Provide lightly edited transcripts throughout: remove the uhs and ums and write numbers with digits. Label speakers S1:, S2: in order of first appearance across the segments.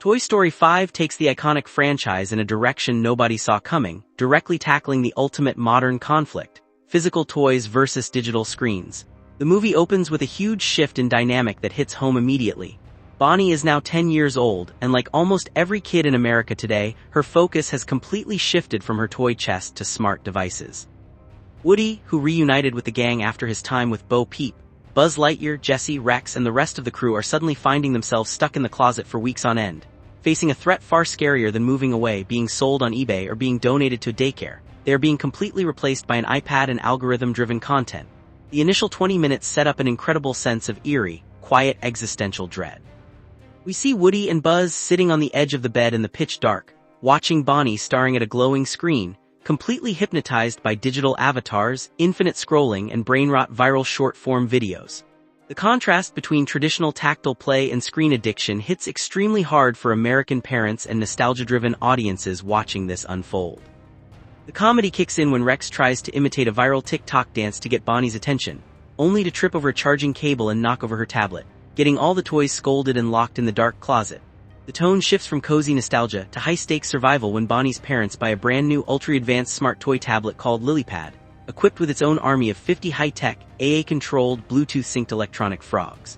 S1: Toy Story 5 takes the iconic franchise in a direction nobody saw coming, directly tackling the ultimate modern conflict: physical toys versus digital screens. The movie opens with a huge shift in dynamic that hits home immediately. Bonnie is now 10 years old, and like almost every kid in America today, her focus has completely shifted from her toy chest to smart devices. Woody, who reunited with the gang after his time with Bo Peep, Buzz Lightyear, Jessie, Rex, and the rest of the crew are suddenly finding themselves stuck in the closet for weeks on end. Facing a threat far scarier than moving away, being sold on eBay, or being donated to a daycare, they are being completely replaced by an iPad and algorithm-driven content. The initial 20 minutes set up an incredible sense of eerie, quiet existential dread. We see Woody and Buzz sitting on the edge of the bed in the pitch dark, watching Bonnie staring at a glowing screen, completely hypnotized by digital avatars, infinite scrolling, and brain-rot viral short-form videos. The contrast between traditional tactile play and screen addiction hits extremely hard for American parents and nostalgia-driven audiences watching this unfold. The comedy kicks in when Rex tries to imitate a viral TikTok dance to get Bonnie's attention, only to trip over a charging cable and knock over her tablet, getting all the toys scolded and locked in the dark closet. The tone shifts from cozy nostalgia to high-stakes survival when Bonnie's parents buy a brand-new ultra-advanced smart toy tablet called LilyPad, equipped with its own army of 50 high-tech, AA-controlled, Bluetooth-synced electronic frogs.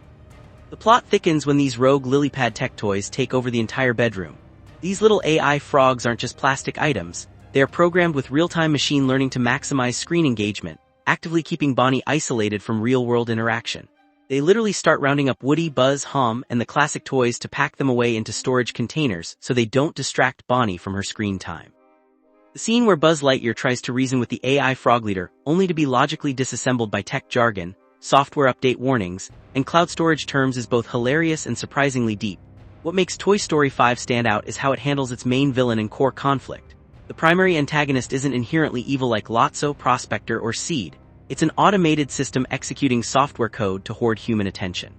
S1: The plot thickens when these rogue LilyPad tech toys take over the entire bedroom. These little AI frogs aren't just plastic items, they are programmed with real-time machine learning to maximize screen engagement, actively keeping Bonnie isolated from real-world interaction. They literally start rounding up Woody, Buzz, Hum, and the classic toys to pack them away into storage containers so they don't distract Bonnie from her screen time. The scene where Buzz Lightyear tries to reason with the AI frog leader, only to be logically disassembled by tech jargon, software update warnings, and cloud storage terms, is both hilarious and surprisingly deep. What makes Toy Story 5 stand out is how it handles its main villain and core conflict. The primary antagonist isn't inherently evil like Lotso, Prospector, or Seed. It's an automated system executing software code to hoard human attention.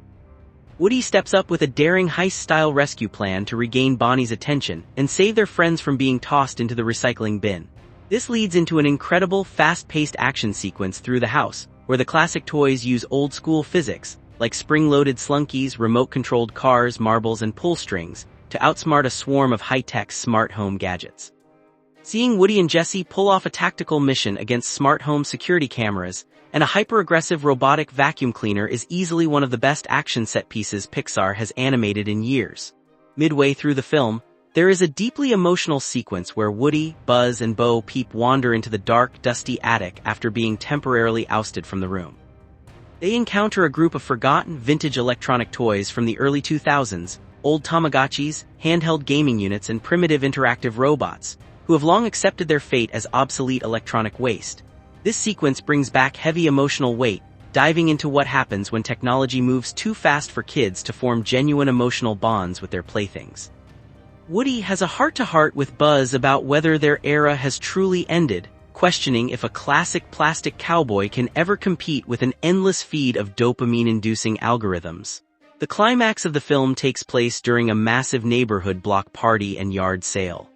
S1: Woody steps up with a daring heist-style rescue plan to regain Bonnie's attention and save their friends from being tossed into the recycling bin. This leads into an incredible, fast-paced action sequence through the house, where the classic toys use old-school physics, like spring-loaded slunkies, remote-controlled cars, marbles, and pull strings, to outsmart a swarm of high-tech smart home gadgets. Seeing Woody and Jessie pull off a tactical mission against smart home security cameras and a hyper-aggressive robotic vacuum cleaner is easily one of the best action set pieces Pixar has animated in years. Midway through the film, there is a deeply emotional sequence where Woody, Buzz, and Bo Peep wander into the dark, dusty attic after being temporarily ousted from the room. They encounter a group of forgotten, vintage electronic toys from the early 2000s, old Tamagotchis, handheld gaming units, and primitive interactive robots, who have long accepted their fate as obsolete electronic waste. This sequence brings back heavy emotional weight, diving into what happens when technology moves too fast for kids to form genuine emotional bonds with their playthings. Woody has a heart-to-heart with Buzz about whether their era has truly ended, questioning if a classic plastic cowboy can ever compete with an endless feed of dopamine-inducing algorithms. The climax of the film takes place during a massive neighborhood block party and yard sale.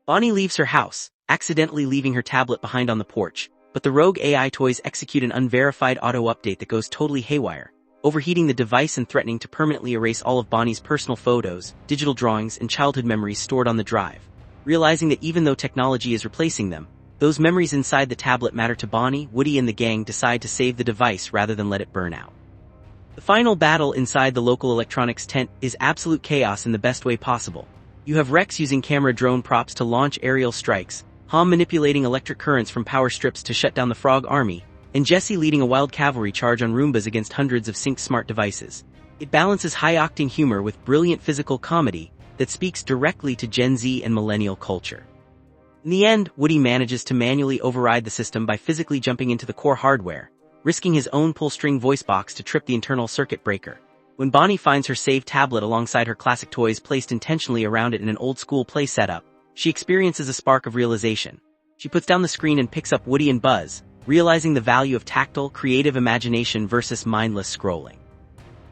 S1: Bonnie leaves her house, accidentally leaving her tablet behind on the porch, but the rogue AI toys execute an unverified auto-update that goes totally haywire, overheating the device and threatening to permanently erase all of Bonnie's personal photos, digital drawings, and childhood memories stored on the drive. Realizing that even though technology is replacing them, those memories inside the tablet matter to Bonnie, Woody and the gang decide to save the device rather than let it burn out. The final battle inside the local electronics tent is absolute chaos in the best way possible. You have Rex using camera drone props to launch aerial strikes, Hom manipulating electric currents from power strips to shut down the frog army, and Jessie leading a wild cavalry charge on Roombas against hundreds of synced smart devices. It balances high-octane humor with brilliant physical comedy that speaks directly to Gen Z and millennial culture. In the end, Woody manages to manually override the system by physically jumping into the core hardware, risking his own pull-string voice box to trip the internal circuit breaker. When Bonnie finds her saved tablet alongside her classic toys placed intentionally around it in an old-school play setup, she experiences a spark of realization. She puts down the screen and picks up Woody and Buzz, realizing the value of tactile, creative imagination versus mindless scrolling.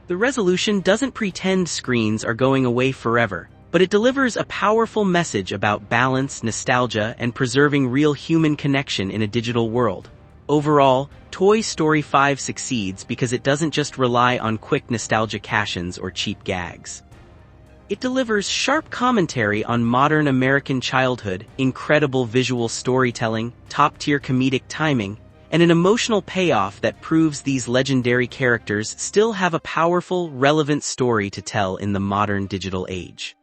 S1: The resolution doesn't pretend screens are going away forever, but it delivers a powerful message about balance, nostalgia, and preserving real human connection in a digital world. Overall, Toy Story 5 succeeds because it doesn't just rely on quick nostalgia cash-ins or cheap gags. It delivers sharp commentary on modern American childhood, incredible visual storytelling, top-tier comedic timing, and an emotional payoff that proves these legendary characters still have a powerful, relevant story to tell in the modern digital age.